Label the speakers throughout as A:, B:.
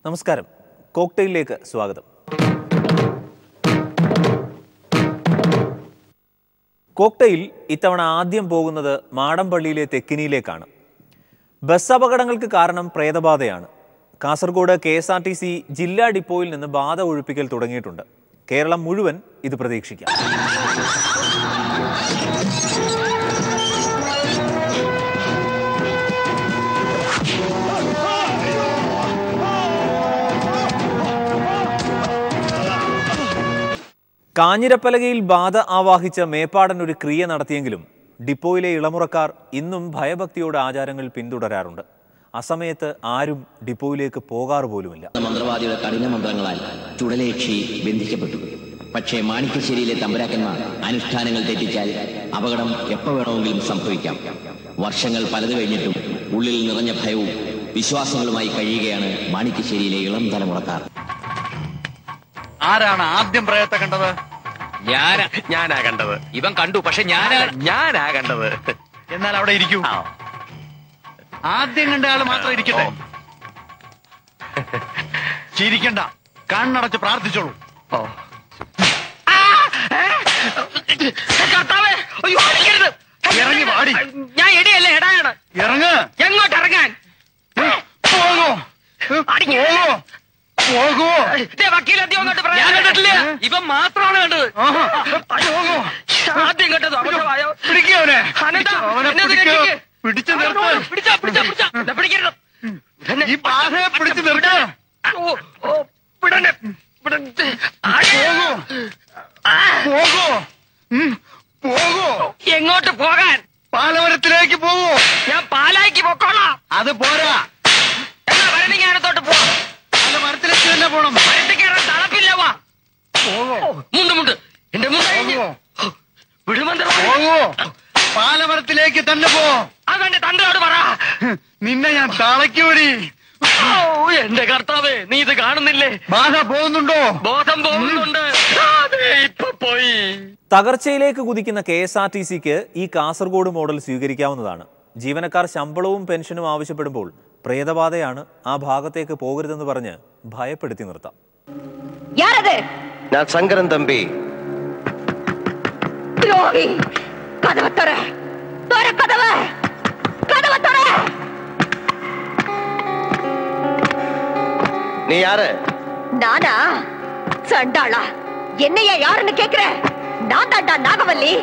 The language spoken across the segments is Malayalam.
A: നമസ്കാരം, കോക്ടെയിലിലേക്ക് സ്വാഗതം. കോക്ടെയിൽ ഇത്തവണ ആദ്യം പോകുന്നത് മാടമ്പള്ളിയിലെ തെക്കിനിയിലേക്കാണ്. ബസ് അപകടങ്ങൾക്ക് കാരണം പ്രേതബാധയാണ്. കാസർഗോഡ് KSRTC ജില്ലാ ഡിപ്പോയിൽ നിന്ന് ബാധ ഒഴിപ്പിക്കൽ തുടങ്ങിയിട്ടുണ്ട്. കേരളം മുഴുവൻ ഇത് പ്രതീക്ഷിക്കാം. കാഞ്ഞിരപ്പലകയിൽ ബാധ ആവാഹിച്ച മേപ്പാടൻ ഒരു ക്രിയ നടത്തിയെങ്കിലും ഡിപ്പോയിലെ ഇളമുറക്കാർ ഇന്നും ഭയഭക്തിയോടെ ആചാരങ്ങൾ പിന്തുടരാറുണ്ട്. അസമയത്ത് ആരും ഡിപ്പോയിലേക്ക് പോകാറ് പോലുമില്ല.
B: മന്ത്രവാദിയുടെ കഠിന മന്ത്രങ്ങളാൽ ചുടലേക്ഷി ബന്ധിക്കപ്പെട്ടു. പക്ഷേ മാണിക്യശ്ശേരിയിലെ തമ്പുരാക്കന്മാർ അനുഷ്ഠാനങ്ങൾ തെറ്റിച്ചാൽ അപകടം എപ്പോൾ വേണമെങ്കിലും സംഭവിക്കാം. വർഷങ്ങൾ പലത് കഴിഞ്ഞിട്ടും ഉള്ളിൽ നിറഞ്ഞ ഭയവും വിശ്വാസങ്ങളുമായി കഴിയുകയാണ് മാണിക്യശ്ശേരിയിലെ ഇളം തലമുറക്കാർ.
C: ആരാണ് ആദ്യം പ്രയത്തെ കണ്ടത്?
D: ഞാനാ കണ്ടത്. ഇവൻ കണ്ടു, പക്ഷെ ഞാനാ കണ്ടത്.
C: എന്നാൽ അവിടെ ഇരിക്കൂ. ആദ്യം കണ്ട ആള് മാത്രം ഇരിക്കട്ടെ. ചിരിക്കണ്ട, കണ്ണടച്ച് പ്രാർത്ഥിച്ചോളൂ. ഇറങ്ങി വാടി.
D: ഞാൻ എടിയല്ലേ, എടായാണ്.
C: ഇറങ്ങ്.
D: എങ്ങോട്ട് ഇറങ്ങാൻ?
C: പോകോ പോകോ.
D: ഇവൻ മാത്രമാണ് കണ്ടത്. ആദ്യം കണ്ടത് അബദ്ധമായോ?
C: പിടിക്കവനെ, പിടിച്ചു നിർത്ത്. ഈ ബാധയെ പിടിച്ചു നിർത്ത്. പോകോ പോകോ.
D: എങ്ങോട്ട് പോകാൻ?
C: പാലവരത്തിലേക്ക് പോകൂ.
D: ഞാൻ പാലായിക്ക് പൊക്കോളാം.
C: അത് പോരാ.
D: എന്നാ ഭരണിക്കാനത്തോട്ട് പോവാം.
C: പാലമരത്തിലേക്ക് തന്നെ പോണം.
D: മരത്തിൽ കയറാൻ തണുപ്പില്ല. വാ. മുണ്ട് എന്റെ മുണ്ട്
C: പോകോ. പാലമരത്തിലേക്ക് തന്നെ പോ.
D: അതെന്റെ തന്തയോട് പറ.
C: നിന്നെ ഞാൻ തളയ്ക്കൂടി.
D: എന്റെ കർത്താവേ, നീ ഇത് കാണുന്നില്ലേ?
C: ബാധ പോകുന്നുണ്ടോ?
D: ബോധം പോകുന്നുണ്ട്. ഇപ്പൊ പോയി.
A: തകർച്ചയിലേക്ക് കുതിക്കുന്ന KSRTCക്ക് ഈ കാസർഗോഡ് മോഡൽ സ്വീകരിക്കാവുന്നതാണ്. ജീവനക്കാർ ശമ്പളവും പെൻഷനും ആവശ്യപ്പെടുമ്പോൾ പ്രേതബാധയാണ്, ആ ഭാഗത്തേക്ക് പോകരുതെന്ന് പറഞ്ഞ് ഭയപ്പെടുത്തി നിർത്താം.
E: ഞാൻ ശങ്കരൻ തമ്പി. நீ யாரு?
F: நானா? சண்டாளா, என்னையா யாருன்னு கேக்குற? நான் தாண்டா நாகவல்லி.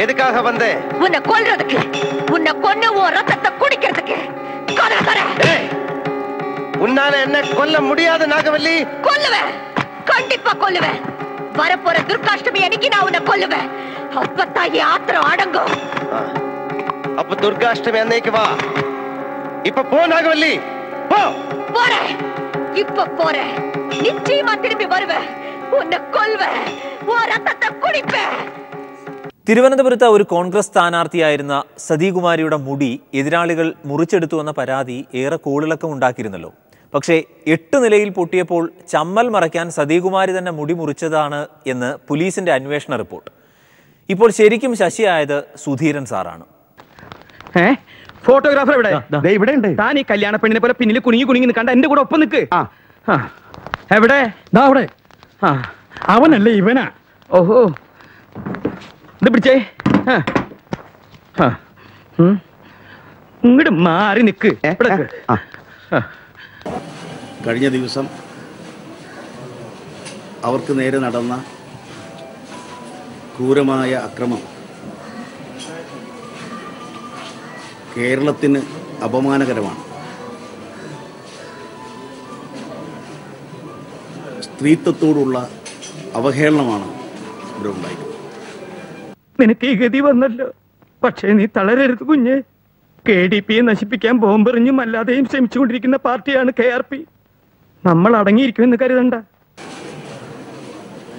E: எதுக்காக வந்த?
F: உன்னை கொல்றதுக்கு, உன்னை கொன்னு உன் ரத்தத்தை குடிக்கிறதுக்கு.
E: உன்னால என்ன கொல்ல முடியாது நாகவல்லி.
F: கொல்லுவேன், கண்டிப்பா கொல்லுவேன். வரப்போற துர்காஷ்டமி அன்னைக்கு நான் உன்னை கொல்லுவேன். அப்பத்தான் என் ஆத்திரம் அடங்கும்.
E: அப்ப துர்காஷ்டமி அன்னைக்கு வா. இப்ப போ நாகவல்லி, போ.
F: போறேன், இப்ப போறேன். நிச்சயமா திரும்பி வருவேன். உன்னை கொல்வேன், உன் ரத்தத்தை குடிப்பேன்.
A: തിരുവനന്തപുരത്ത് ഒരു കോൺഗ്രസ് സ്ഥാനാർത്ഥിയായിരുന്ന സതീകുമാരിയുടെ മുടി എതിരാളികൾ മുറിച്ചെടുത്തുവെന്ന പരാതി ഏറെ കോളിളക്കം ഉണ്ടാക്കിയിരുന്നല്ലോ. പക്ഷേ 8 നിലയിൽ പൊട്ടിയപ്പോൾ ചമ്മൽ മറയ്ക്കാൻ സതീകുമാരി തന്നെ മുടി മുറിച്ചതാണ് എന്ന് പോലീസിന്റെ അന്വേഷണ റിപ്പോർട്ട്. ഇപ്പോൾ ശരിക്കും ശശിയായത് സുധീരൻ സാറാണ്.
G: ഫോട്ടോഗ്രാഫർ ഇവിടെ ഉണ്ട്. താൻ ഈ കല്യാണ പെണ്ണിനെ പോലെ പിന്നിൽ കുണുങ്ങി നിൽക്കണ്ട, എന്റെ കൂടെ ഒപ്പം നിൽക്ക്. എവിടെ? അവിടെ. അവനല്ലേ ഇവനാ? ഓഹോ, ഇത് പിടിച്ചേ. ഇങ്ങോട്ട് മാറി നിൽക്ക്.
H: കഴിഞ്ഞ ദിവസം അവർക്ക് നേരെ നടന്ന ക്രൂരമായ അക്രമം കേരളത്തിന് അപമാനകരമാണ്. സ്ത്രീത്വത്തോടുള്ള അവഹേളനമാണ് ഇവിടെ ഉണ്ടായിട്ടുള്ളത്.
G: നിനക്ക് ഈ ഗതി വന്നല്ലോ, പക്ഷേ നീ തളരരുത് കുഞ്ഞെ. KDPയെ നശിപ്പിക്കാൻ ബോംബെറിഞ്ഞും അല്ലാതെയും ശ്രമിച്ചുകൊണ്ടിരിക്കുന്ന പാർട്ടിയാണ് KRP. നമ്മൾ അടങ്ങിയിരിക്കുമെന്ന് കരുതണ്ട.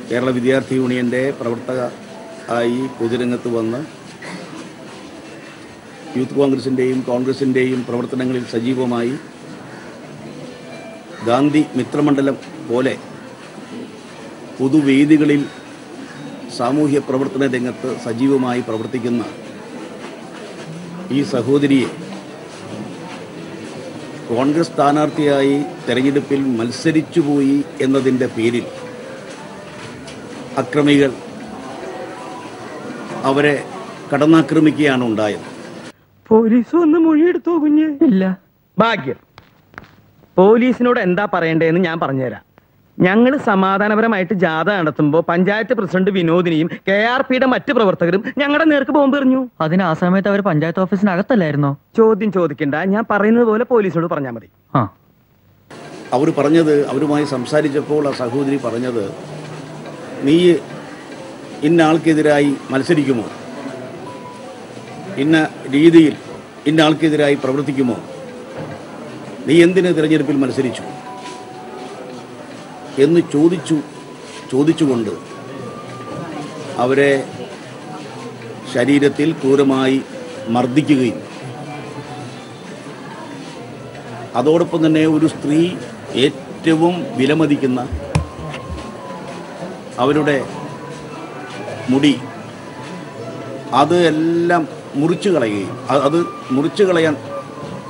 H: കേരള വിദ്യാർത്ഥി യൂണിയന്റെ പ്രവർത്തക ആയി പൊതുരംഗത്ത് വന്ന് യൂത്ത് കോൺഗ്രസിൻ്റെയും കോൺഗ്രസിൻ്റെയും പ്രവർത്തനങ്ങളിൽ സജീവമായി ഗാന്ധി മിത്രമണ്ഡലം പോലെ പൊതുവേദികളിൽ സാമൂഹ്യ പ്രവർത്തന രംഗത്ത് സജീവമായി പ്രവർത്തിക്കുന്ന ഈ സഹോദരിയെ കോൺഗ്രസ് സ്ഥാനാർത്ഥിയായി തെരഞ്ഞെടുപ്പിൽ മത്സരിച്ചുപോയി എന്നതിൻ്റെ പേരിൽ അക്രമികൾ അവരെ കടന്നാക്രമിക്കുകയാണ് ഉണ്ടായത്.
G: പോലീസ് വന്ന് മൊഴിയെടുത്തോ കുഞ്ഞ്? ഇല്ല. ഭാഗ്യം. പോലീസിനോട് എന്താ പറയണ്ടേന്ന് ഞാൻ പറഞ്ഞുതരാം. ഞങ്ങൾ സമാധാനപരമായിട്ട് ജാഥ നടത്തുമ്പോൾ പഞ്ചായത്ത് പ്രസിഡന്റ് വിനോദിനിയും KRPയുടെ മറ്റ് പ്രവർത്തകരും ഞങ്ങളുടെ നേർക്ക് ബോംബ് എറിഞ്ഞു.
I: അതിന് ആ സമയത്ത് അവർ പഞ്ചായത്ത് ഓഫീസിനകത്തല്ലായിരുന്നോ?
G: ചോദ്യം ചോദിക്കണ്ട, ഞാൻ പറയുന്നത് പോലെ പോലീസിനോട് പറഞ്ഞാൽ മതി.
H: അവർ പറഞ്ഞത്, അവരുമായി സംസാരിച്ചപ്പോൾ ആ സഹോദരി പറഞ്ഞത്, നീ ഇന്ന ആൾക്കെതിരായി മത്സരിക്കുമോ, ഇന്ന രീതിയിൽ ഇന്ന ആൾക്കെതിരായി പ്രവർത്തിക്കുമോ, നീ എന്തിന് തിരഞ്ഞെടുപ്പിൽ മത്സരിച്ചു എന്ന് ചോദിച്ചുകൊണ്ട് അവരെ ശരീരത്തിൽ ക്രൂരമായി മർദ്ദിക്കുകയും അതോടൊപ്പം തന്നെ ഒരു സ്ത്രീ ഏറ്റവും വിലമതിക്കുന്ന അവരുടെ മുടി അത് എല്ലാം മുറിച്ചു കളയുകയും അത് മുറിച്ചു കളയാൻ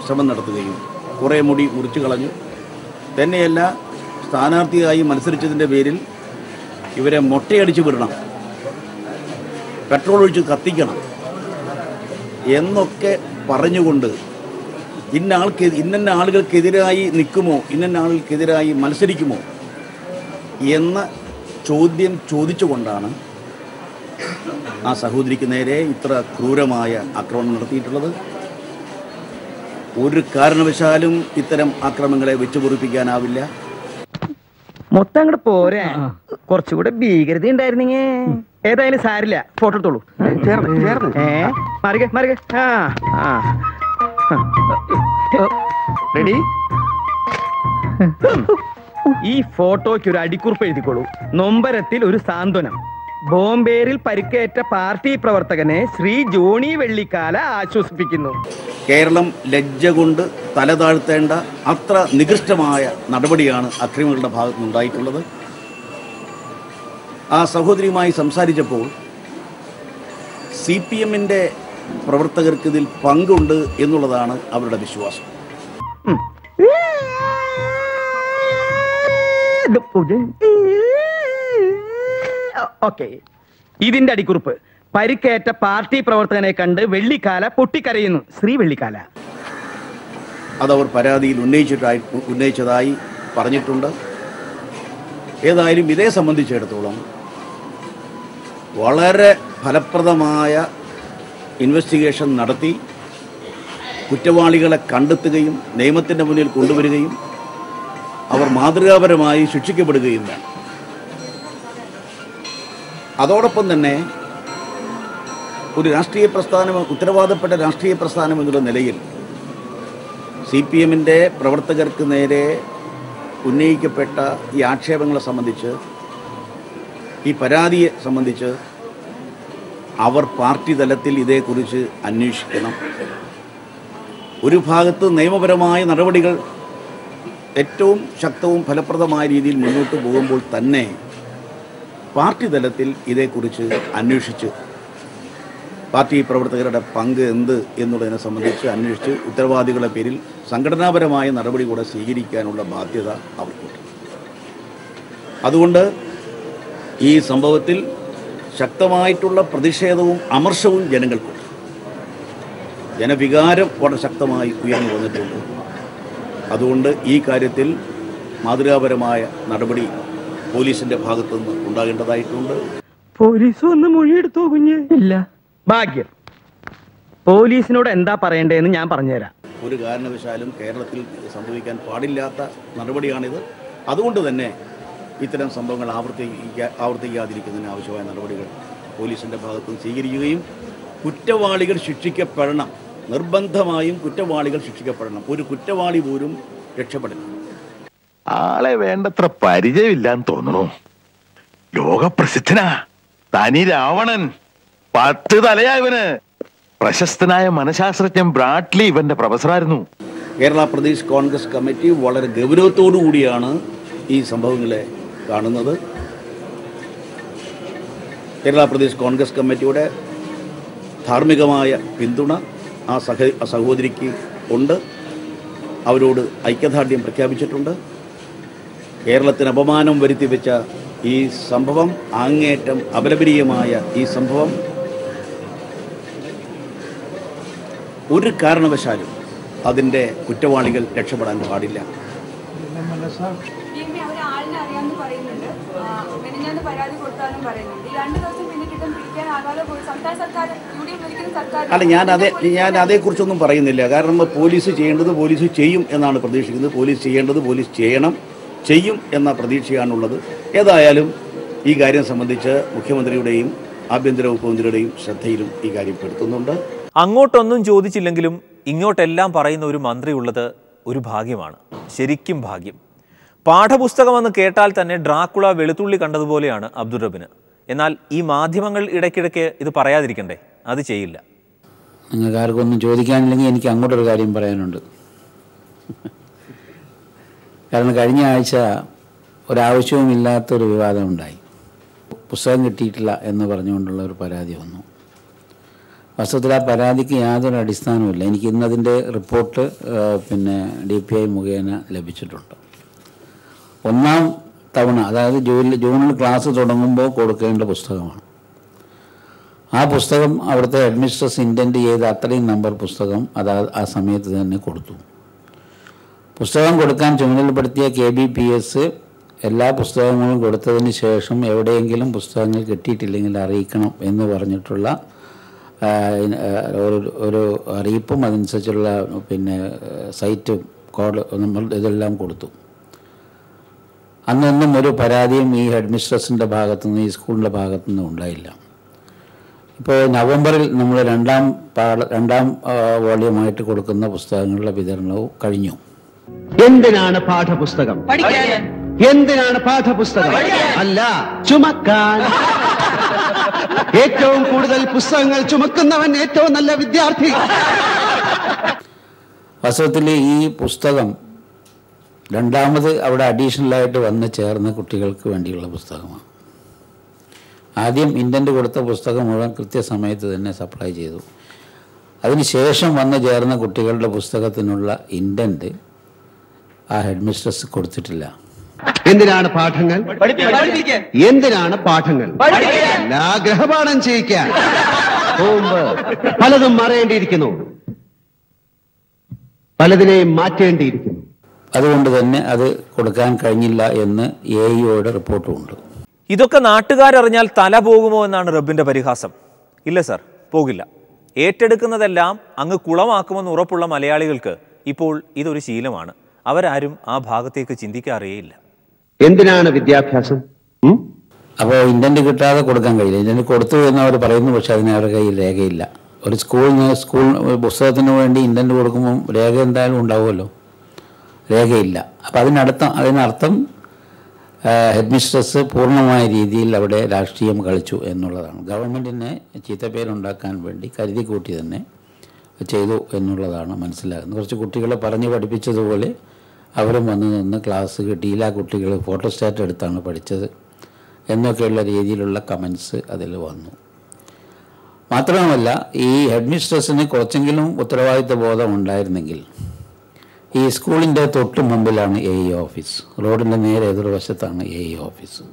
H: ശ്രമം നടത്തുകയും കുറേ മുടി മുറിച്ചു കളഞ്ഞു. തന്നെയല്ല, സ്ഥാനാർത്ഥിയായി മത്സരിച്ചതിൻ്റെ പേരിൽ ഇവരെ മൊട്ടയടിച്ച് വിടണം, പെട്രോൾ ഒഴിച്ച് കത്തിക്കണം എന്നൊക്കെ പറഞ്ഞുകൊണ്ട് ഇന്ന ആളുകൾക്കെതിരായി നിൽക്കുമോ, ഇന്ന ആളുകൾക്കെതിരായി മത്സരിക്കുമോ എന്ന ചോദ്യം ചോദിച്ചുകൊണ്ടാണ് ആ സഹോദരിക്ക് നേരെ ഇത്ര ക്രൂരമായ ആക്രമണം നടത്തിയിട്ടുള്ളത്. ഒരു കാരണവശാലും ഇത്തരം ആക്രമണങ്ങളെ വെച്ചുപൊറിപ്പിക്കാനാവില്ല.
G: മൊത്തം അങ്ങോട്ട് പോരാ, കുറച്ചുകൂടെ ഭീകരത ഉണ്ടായിരുന്നെങ്കിൽ. ഏതായാലും സാരില്ല, ഫോട്ടോ എടുത്തോളൂ. റെഡി? ഈ ഫോട്ടോയ്ക്ക് ഒരു അടിക്കുറിപ്പ് എഴുതിക്കോളൂ. നൊമ്പരത്തിൽ ഒരു സാന്ത്വനം. ബോംബേറിൽ പരിക്കേറ്റ പാർട്ടി പ്രവർത്തകനെ ശ്രീ ജോണി വെള്ളിക്കാല ആശ്വസിപ്പിക്കുന്നു.
H: കേരളം ലജ്ജ കൊണ്ട് തല താഴ്ത്തേണ്ട അത്ര നികൃഷ്ടമായ നടപടിയാണ് അക്രമികളുടെ ഭാഗത്തുനിന്നുണ്ടായിട്ടുള്ളത്. ആ സഹോദരിയുമായി സംസാരിച്ചപ്പോൾ CPMന്റെ പ്രവർത്തകർക്ക് ഇതിൽ പങ്കുണ്ട് എന്നുള്ളതാണ് അവരുടെ വിശ്വാസം.
G: ഓക്കെ, ഇതിന്റെ അടിക്കുറിപ്പ്: പരിക്കേറ്റ പാർട്ടി പ്രവർത്തകനെ കണ്ട് വെള്ളിക്കാല പൊട്ടിക്കരയുന്നു. ശ്രീ വെള്ളിക്കാല.
H: അതവർ പരാതിയിൽ ഉന്നയിച്ചതായി പറഞ്ഞിട്ടുണ്ട്. ഏതായാലും ഇതേ സംബന്ധിച്ചിടത്തോളം വളരെ ഫലപ്രദമായ ഇൻവെസ്റ്റിഗേഷൻ നടത്തി കുറ്റവാളികളെ കണ്ടെത്തുകയും നിയമത്തിൻ്റെ മുന്നിൽ കൊണ്ടുവരികയും അവർ മാതൃകാപരമായി ശിക്ഷിക്കപ്പെടുകയും വേണം. അതോടൊപ്പം തന്നെ ഒരു രാഷ്ട്രീയ പ്രസ്ഥാനം, ഉത്തരവാദപ്പെട്ട രാഷ്ട്രീയ പ്രസ്ഥാനം എന്നുള്ള നിലയിൽ CPMന്റെ പ്രവർത്തകർക്ക് നേരെ ഉന്നയിക്കപ്പെട്ട ഈ ആക്ഷേപങ്ങളെ സംബന്ധിച്ച്, ഈ പരാതിയെ സംബന്ധിച്ച് അവർ പാർട്ടി തലത്തിൽ ഇതേക്കുറിച്ച് അന്വേഷിക്കണം. ഒരു ഭാഗത്ത് നിയമപരമായ നടപടികൾ ഏറ്റവും ശക്തവും ഫലപ്രദമായ രീതിയിൽ മുന്നോട്ട് പോകുമ്പോൾ തന്നെ പാർട്ടി തലത്തിൽ ഇതേക്കുറിച്ച് അന്വേഷിച്ച് പാർട്ടി പ്രവർത്തകരുടെ പങ്ക് എന്ത് എന്നുള്ളതിനെ സംബന്ധിച്ച് അന്വേഷിച്ച് ഉത്തരവാദികളുടെ പേരിൽ സംഘടനാപരമായ നടപടി കൂടെ സ്വീകരിക്കാനുള്ള ബാധ്യത അവർക്കുണ്ട്. അതുകൊണ്ട് ഈ സംഭവത്തിൽ ശക്തമായിട്ടുള്ള പ്രതിഷേധവും അമർഷവും ജനങ്ങൾക്കുണ്ട്. ജനവികാരം വളരെ ശക്തമായി ഉയർന്നു വന്നിട്ടുണ്ട്. അതുകൊണ്ട് ഈ കാര്യത്തിൽ മാതൃകാപരമായ നടപടി പോലീസിന്റെ ഭാഗത്തുനിന്ന് ഉണ്ടാകേണ്ടതായിട്ടുണ്ട്.
G: പോലീസ് വന്ന് മൊഴിയെടുത്തോ കുഞ്ഞ്? ഇല്ല. ഭാഗ്യം. പോലീസിനോട് എന്താ പറയണ്ടേന്ന് ഞാൻ പറഞ്ഞുതരാം.
H: ഒരു കാരണവശാലും കേരളത്തിൽ സംഭവിക്കാൻ പാടില്ലാത്ത നടപടിയാണിത്. അതുകൊണ്ട് തന്നെ ഇത്തരം സംഭവങ്ങൾ ആവർത്തിക്കാതിരിക്കുന്നതിന് ആവശ്യമായ നടപടികൾ പോലീസിന്റെ ഭാഗത്തുനിന്ന് സ്വീകരിക്കുകയും കുറ്റവാളികൾ ശിക്ഷിക്കപ്പെടണം. നിർബന്ധമായും കുറ്റവാളികൾ ശിക്ഷിക്കപ്പെടണം. ഒരു കുറ്റവാളി പോലും രക്ഷപ്പെടണം.
J: ആളെ വേണ്ടത്ര പരിചയമില്ലാന്ന് തോന്നുന്നു. ലോകപ്രസിദ്ധനാ തനി രാവണൻ. 10 തലയാ ഇവന്. പ്രശസ്തനായ മനഃശാസ്ത്രജ്ഞൻ ബ്രാഡ്ലി ഇവന്റെ പ്രൊഫസറായിരുന്നു.
H: കേരള പ്രദേശ് കോൺഗ്രസ് കമ്മിറ്റി വളരെ ഗൗരവത്തോടു കൂടിയാണ് ഈ സംഭവങ്ങളെ കാണുന്നത്. കേരള പ്രദേശ് കോൺഗ്രസ് കമ്മിറ്റിയുടെ ധാർമ്മികമായ പിന്തുണ ആ സഹോദരിക്ക് ഉണ്ട്. അവരോട് ഐക്യദാർഢ്യം പ്രഖ്യാപിച്ചിട്ടുണ്ട്. കേരളത്തിന് അപമാനം വരുത്തി വെച്ച ഈ സംഭവം, അങ്ങേയറ്റം അപലപനീയമായ ഈ സംഭവം ഒരു കാരണവശാലും അതിൻ്റെ കുറ്റവാളികൾ രക്ഷപ്പെടാൻ പാടില്ല. അല്ല, ഞാൻ അതേക്കുറിച്ചൊന്നും പറയുന്നില്ല. കാരണം പോലീസ് ചെയ്യേണ്ടത് പോലീസ് ചെയ്യും എന്നാണ് പ്രതീക്ഷിക്കുന്നത്. പോലീസ് ചെയ്യേണ്ടത് പോലീസ് ചെയ്യും എന്ന പ്രതീക്ഷയാണുള്ളത്. ഏതായാലും ഈ കാര്യം സംബന്ധിച്ച് മുഖ്യമന്ത്രിയുടെയും ആഭ്യന്തര വകുപ്പ് മന്ത്രിയുടെയും ശ്രദ്ധയിലും ഈ കാര്യം പെടുത്തുന്നുണ്ട്.
A: അങ്ങോട്ടൊന്നും ചോദിച്ചില്ലെങ്കിലും ഇങ്ങോട്ടെല്ലാം പറയുന്ന ഒരു മന്ത്രി ഉള്ളത് ഒരു ഭാഗ്യമാണ്, ശരിക്കും ഭാഗ്യം. പാഠപുസ്തകമെന്ന് കേട്ടാൽ തന്നെ ഡ്രാക്കുള വെളുത്തുള്ളി കണ്ടതുപോലെയാണ് അബ്ദുൾ റബ്ബിന്. എന്നാൽ ഈ മാധ്യമങ്ങൾ ഇടയ്ക്കിടയ്ക്ക് ഇത് പറയാതിരിക്കണ്ടേ? അത് ചെയ്യില്ല.
K: നിങ്ങൾക്ക് ആർക്കൊന്നും ചോദിക്കാനില്ലെങ്കിൽ എനിക്ക് അങ്ങോട്ടൊരു കാര്യം പറയാനുണ്ട്. കാരണം കഴിഞ്ഞ ആഴ്ച ഒരാവശ്യവുമില്ലാത്തൊരു വിവാദം ഉണ്ടായി. പുസ്തകം കിട്ടിയിട്ടില്ല എന്ന് പറഞ്ഞുകൊണ്ടുള്ള ഒരു പരാതി വന്നു. വാസ്തവത്തിൽ ആ പരാതിക്ക് യാതൊരു അടിസ്ഥാനവുമില്ല. എനിക്ക് ഇന്നതിൻ്റെ റിപ്പോർട്ട് DPI മുഖേന ലഭിച്ചിട്ടുണ്ട്. ഒന്നാം തവണ, അതായത് ജൂണിൽ ക്ലാസ് തുടങ്ങുമ്പോൾ കൊടുക്കേണ്ട പുസ്തകമാണ്. ആ പുസ്തകം അവിടുത്തെ ഹെഡ്മിസ്ട്രസ് ഇൻറ്റൻറ്റ് ചെയ്ത അത്രയും നമ്പർ പുസ്തകം ആ സമയത്ത് തന്നെ കൊടുത്തു. പുസ്തകം കൊടുക്കാൻ ചുമതലപ്പെടുത്തിയ KBPS എല്ലാ പുസ്തകങ്ങളും കൊടുത്തതിന് ശേഷം എവിടെയെങ്കിലും പുസ്തകങ്ങൾ കിട്ടിയിട്ടില്ലെങ്കിൽ അറിയിക്കണം എന്ന് പറഞ്ഞിട്ടുള്ള ഒരു അറിയിപ്പും അതനുസരിച്ചുള്ള സൈറ്റ് കോഡ് ഇതെല്ലാം കൊടുത്തു. അന്നൊന്നും ഒരു പരാതിയും ഈ ഹെഡ്മിസ്ട്രസിൻ്റെ ഭാഗത്തുനിന്ന്, ഈ സ്കൂളിൻ്റെ ഭാഗത്തുനിന്നും ഉണ്ടായില്ല. ഇപ്പോൾ നവംബറിൽ നമ്മൾ രണ്ടാം വോള്യമായിട്ട് കൊടുക്കുന്ന പുസ്തകങ്ങളുടെ വിതരണവും കഴിഞ്ഞു.
E: എന്തിനാണ് പാഠപുസ്തകം? എന്തിനാണ് പാഠപുസ്തകം? അല്ല, ചുമക്കാൻ. ഏറ്റവും കൂടുതൽ പുസ്തകങ്ങൾ ചുമക്കുന്നവൻ ഏറ്റവും നല്ല വിദ്യാർത്ഥി.
K: വാസ്തവത്തിൽ ഈ പുസ്തകം രണ്ടാമത് അവിടെ അഡീഷണലായിട്ട് വന്ന് ചേർന്ന കുട്ടികൾക്ക് വേണ്ടിയുള്ള പുസ്തകമാണ്. ആദ്യം ഇൻറ്റൻറ്റ് കൊടുത്ത പുസ്തകം മുഴുവൻ കൃത്യസമയത്ത് തന്നെ സപ്ലൈ ചെയ്തു. അതിനുശേഷം വന്ന് ചേർന്ന കുട്ടികളുടെ പുസ്തകത്തിനുള്ള ഇൻറ്റൻറ്റ് ആ ഹെഡ്മിസ്ട്രസ് കൊടുത്തിട്ടില്ല.
E: എന്തിനാണ് പാഠങ്ങൾ? എന്തിനാണ് പാഠങ്ങൾ? ഗ്രഹപാഠം ചെയ്യിക്കാൻ. പലതും മറയേണ്ടിയിരിക്കുന്നു, പലതിനെയും മാറ്റേണ്ടിയിരിക്കുന്നു.
K: അതുകൊണ്ട് തന്നെ അത് കൊടുക്കാൻ കഴിഞ്ഞില്ല എന്ന് AEOയുടെ റിപ്പോർട്ടുമുണ്ട്.
A: ഇതൊക്കെ നാട്ടുകാരറിഞ്ഞാൽ തല പോകുമോ എന്നാണ് റബ്ബിൻ്റെ പരിഹാസം. ഇല്ല സർ, പോകില്ല. ഏറ്റെടുക്കുന്നതെല്ലാം അങ്ങ് കുളമാക്കുമെന്ന് ഉറപ്പുള്ള മലയാളികൾക്ക് ഇപ്പോൾ ഇതൊരു ശീലമാണ്. അവരാരും ആ ഭാഗത്തേക്ക് ചിന്തിക്കാറേയില്ല.
E: എന്തിനാണ് വിദ്യാഭ്യാസം?
K: അപ്പോൾ ഇൻറ്റൻറ്റ് കിട്ടാതെ കൊടുക്കാൻ കഴിയില്ല. ഇൻറ്റൻറ്റ് കൊടുത്തു എന്ന് അവർ പറയുന്നു, പക്ഷേ അതിന് അവരുടെ കയ്യിൽ രേഖയില്ല. ഒരു സ്കൂൾ പുസ്തകത്തിന് വേണ്ടി ഇൻറ്റൻറ്റ് കൊടുക്കുമ്പം രേഖ എന്തായാലും ഉണ്ടാവുമല്ലോ, രേഖയില്ല. അപ്പം അതിനർത്ഥം ഹെഡ്മിസ്ട്രസ് പൂർണ്ണമായ രീതിയിൽ അവിടെ രാഷ്ട്രീയം കളിച്ചു എന്നുള്ളതാണ്. ഗവൺമെൻറ്റിനെ ചീത്തപ്പേരുണ്ടാക്കാൻ വേണ്ടി കരുതി കൂട്ടി തന്നെ ചെയ്തു എന്നുള്ളതാണ് മനസ്സിലാകുന്നത്. കുറച്ച് കുട്ടികളെ പറഞ്ഞ് പഠിപ്പിച്ചതുപോലെ അവരും വന്ന് നിന്ന് ക്ലാസ് കിട്ടിയില്ല, കുട്ടികൾ ഫോട്ടോസ്റ്റാറ്റ് എടുത്താണ് പഠിച്ചത് എന്നൊക്കെയുള്ള രീതിയിലുള്ള കമൻസ് അതിൽ വന്നു. മാത്രമല്ല, ഈ ഹെഡ്മിസ്ട്രസിന് കുറച്ചെങ്കിലും ഉത്തരവാദിത്വ ബോധം ഉണ്ടായിരുന്നെങ്കിൽ ഈ സ്കൂളിൻ്റെ തൊട്ട് മുമ്പിലാണ് AEO ഓഫീസ്. റോഡിൻ്റെ നേരെ എതിർവശത്താണ് AEO ഓഫീസ്.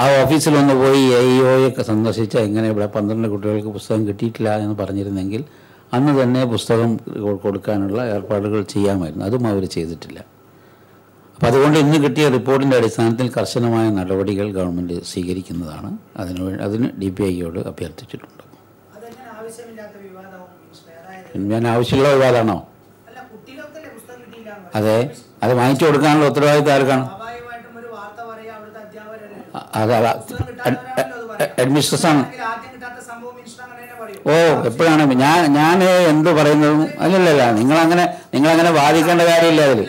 K: ആ ഓഫീസിലൊന്ന് പോയി AEOയൊക്കെ സന്ദർശിച്ചാൽ എങ്ങനെ ഇവിടെ 12 കുട്ടികൾക്ക് പുസ്തകം കിട്ടിയിട്ടില്ല എന്ന് പറഞ്ഞിരുന്നെങ്കിൽ അന്ന് തന്നെ പുസ്തകം കൊടുക്കാനുള്ള ഏർപ്പാടുകൾ ചെയ്യാമായിരുന്നു. അതും അവർ ചെയ്തിട്ടില്ല. അപ്പോൾ അതുകൊണ്ട് ഇന്ന് കിട്ടിയ റിപ്പോർട്ടിൻ്റെ അടിസ്ഥാനത്തിൽ കർശനമായ നടപടികൾ ഗവൺമെൻറ് സ്വീകരിക്കുന്നതാണ്. അതിന് DPIയോട് അഭ്യർത്ഥിച്ചിട്ടുണ്ട്. ഞാൻ ആവശ്യമുള്ള വിവാദമാണോ? അതെ, അത് വാങ്ങിച്ചു കൊടുക്കാനുള്ള ഉത്തരവാദിത്വം ആർക്കാണ്? അതെ, അഡ്മിനിസ്ട്രേഷൻ. ഓ, എപ്പോഴാണ് ഞാൻ എന്ത് പറയുന്നതും അല്ലല്ല, നിങ്ങളങ്ങനെ വാദിക്കേണ്ട കാര്യമില്ല അതിൽ.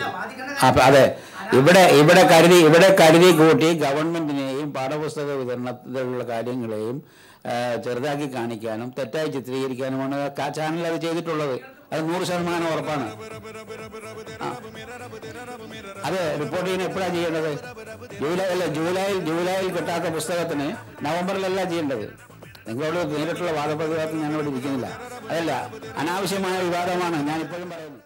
K: അതെ, ഇവിടെ കരുതി കൂട്ടി ഗവൺമെന്റിനെയും പാഠപുസ്തക വിതരണത്തിലുള്ള കാര്യങ്ങളെയും ചെറുതാക്കി കാണിക്കാനും തെറ്റായി ചിത്രീകരിക്കാനുമാണ് ചാനൽ അത് ചെയ്തിട്ടുള്ളത്. അത് 100% ഉറപ്പാണ്. അതെ, റിപ്പോർട്ട് ചെയ്യുന്ന എപ്പോഴാണ് ചെയ്യേണ്ടത്? ജൂലൈയിൽ കിട്ടാത്ത പുസ്തകത്തിന് നവംബറിലല്ല ചെയ്യേണ്ടത്. നിങ്ങളോട് നേരിട്ടുള്ള വാദപ്രതിവാദത്തിൽ ഞാനിവിടെ ഇരിക്കുന്നില്ല. അതല്ല, അനാവശ്യമായ വിവാദമാണ് ഞാൻ ഇപ്പോഴും പറയുന്നത്.